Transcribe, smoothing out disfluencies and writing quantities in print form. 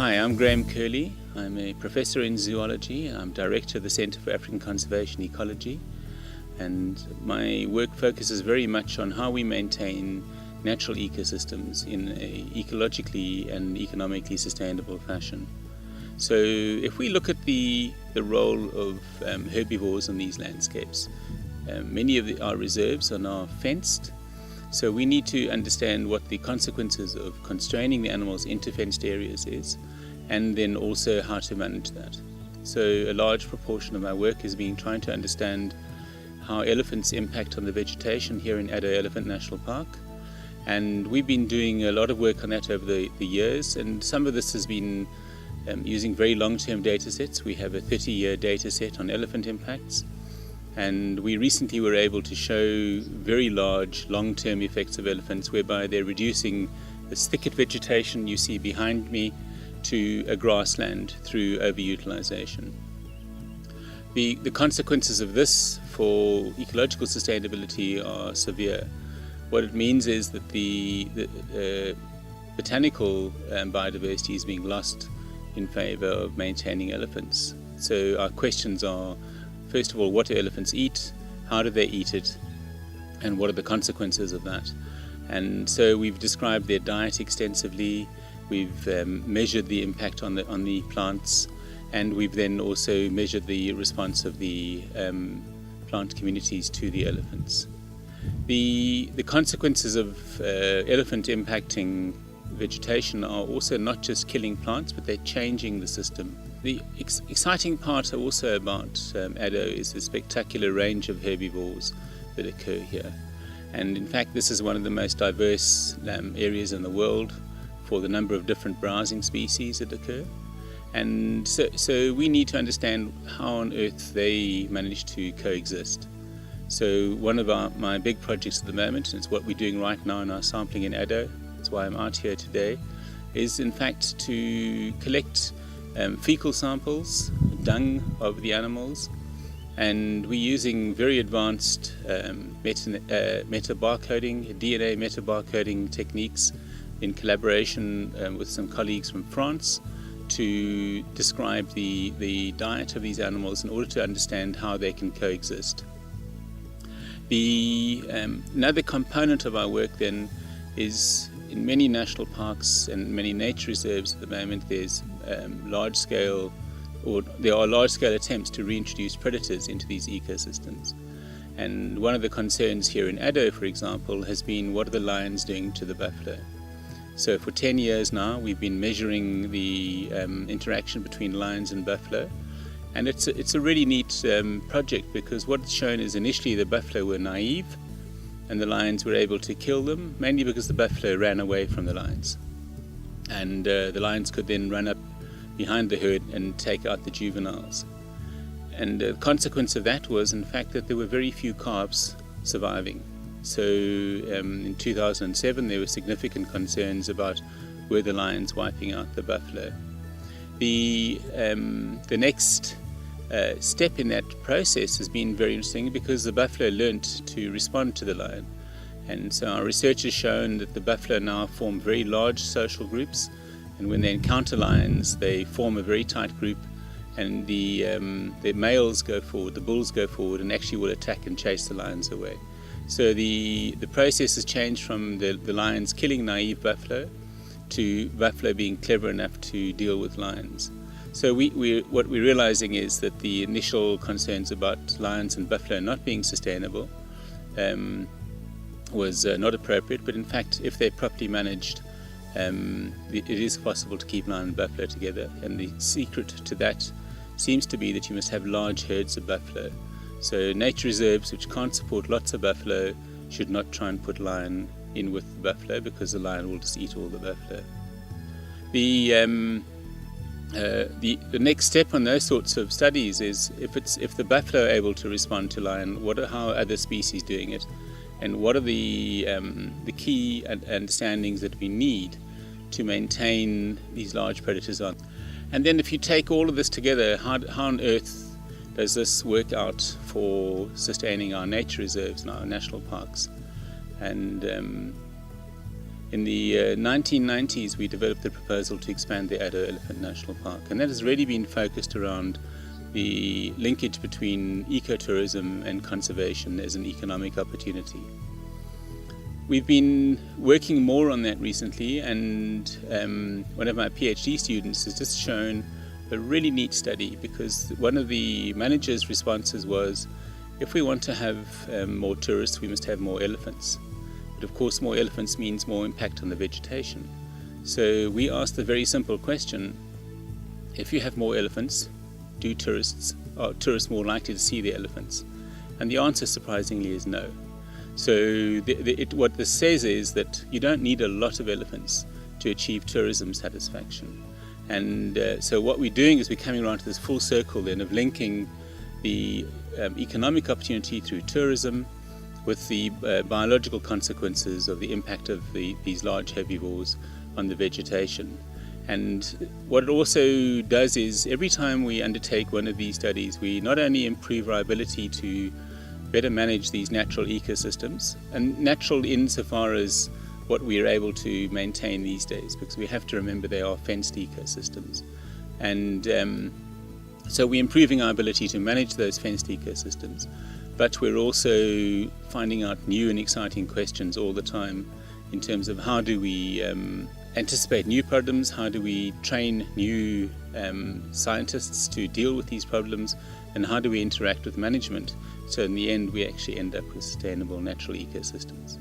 Hi, I'm Kerley. I'm a professor in zoology. I'm director of the Centre for African Conservation Ecology, and my work focuses very much on how we maintain natural ecosystems in an ecologically and economically sustainable fashion. So if we look at the role of herbivores in these landscapes, many of our reserves are now fenced. So we need to understand what the consequences of constraining the animals into fenced areas is, and then also how to manage that. So a large proportion of my work has been trying to understand how elephants impact on the vegetation here in Addo Elephant National Park. And we've been doing a lot of work on that over the years, and some of this has been using very long-term data sets. We have a 30-year data set on elephant impacts. And we recently were able to show very large long-term effects of elephants, whereby they're reducing this thicket vegetation you see behind me to a grassland through overutilization. The consequences of this for ecological sustainability are severe. What it means is that the botanical biodiversity is being lost in favor of maintaining elephants. So our questions are, first of all, what do elephants eat? How do they eat it? And what are the consequences of that? And so we've described their diet extensively. We've measured the impact on the plants, and we've then also measured the response of the plant communities to the elephants. The consequences of elephant impacting vegetation are also not just killing plants, but they're changing the system. The exciting part also about Addo is the spectacular range of herbivores that occur here. And in fact, this is one of the most diverse areas in the world for the number of different browsing species that occur. And so we need to understand how on earth they manage to coexist. So one of my big projects at the moment, and it's what we're doing right now in our sampling in Addo, that's why I'm out here today, is in fact to collect fecal samples, dung of the animals, and we're using very advanced meta-barcoding, DNA meta-barcoding techniques in collaboration with some colleagues from France to describe the diet of these animals in order to understand how they can coexist. Another component of our work then is in many national parks and many nature reserves at the moment there are large-scale attempts to reintroduce predators into these ecosystems. And one of the concerns here in Addo, for example, has been what are the lions doing to the buffalo. So for 10 years now we've been measuring the interaction between lions and buffalo, and it's a really neat project, because what it's shown is initially the buffalo were naive and the lions were able to kill them, mainly because the buffalo ran away from the lions, and the lions could then run up behind the herd and take out the juveniles. And the consequence of that was in fact that there were very few calves surviving. So in 2007 there were significant concerns about were the lions wiping out the buffalo. The next step in that process has been very interesting, because the buffalo learnt to respond to the lion. And so our research has shown that the buffalo now form very large social groups, and when they encounter lions they form a very tight group, and the males go forward, the bulls go forward and actually will attack and chase the lions away. So the process has changed from the lions killing naive buffalo to buffalo being clever enough to deal with lions. So what we're realizing is that the initial concerns about lions and buffalo not being sustainable was not appropriate, but in fact if they're properly managed, it is possible to keep lion and buffalo together. And the secret to that seems to be that you must have large herds of buffalo. So nature reserves which can't support lots of buffalo should not try and put lion in with the buffalo, because the lion will just eat all the buffalo. The next step on those sorts of studies is if the buffalo are able to respond to lion, how are other species doing it, and what are the key understandings that we need to maintain these large predators on. And then if you take all of this together, how on earth does this work out for sustaining our nature reserves and our national parks? And In the 1990s, we developed the proposal to expand the Addo Elephant National Park, and that has really been focused around the linkage between ecotourism and conservation as an economic opportunity. We've been working more on that recently, and one of my PhD students has just shown a really neat study, because one of the manager's responses was, if we want to have more tourists, we must have more elephants. But of course, more elephants means more impact on the vegetation. So we asked the very simple question, if you have more elephants, are tourists more likely to see the elephants? And the answer, surprisingly, is no. So what this says is that you don't need a lot of elephants to achieve tourism satisfaction. And so what we're doing is we're coming around to this full circle then of linking the economic opportunity through tourism with the biological consequences of the impact of these large herbivores on the vegetation. And what it also does is, every time we undertake one of these studies, we not only improve our ability to better manage these natural ecosystems, and natural insofar as what we are able to maintain these days, because we have to remember they are fenced ecosystems. And so we're improving our ability to manage those fenced ecosystems, but we're also finding out new and exciting questions all the time in terms of how do we anticipate new problems, how do we train new scientists to deal with these problems, and how do we interact with management so in the end we actually end up with sustainable natural ecosystems.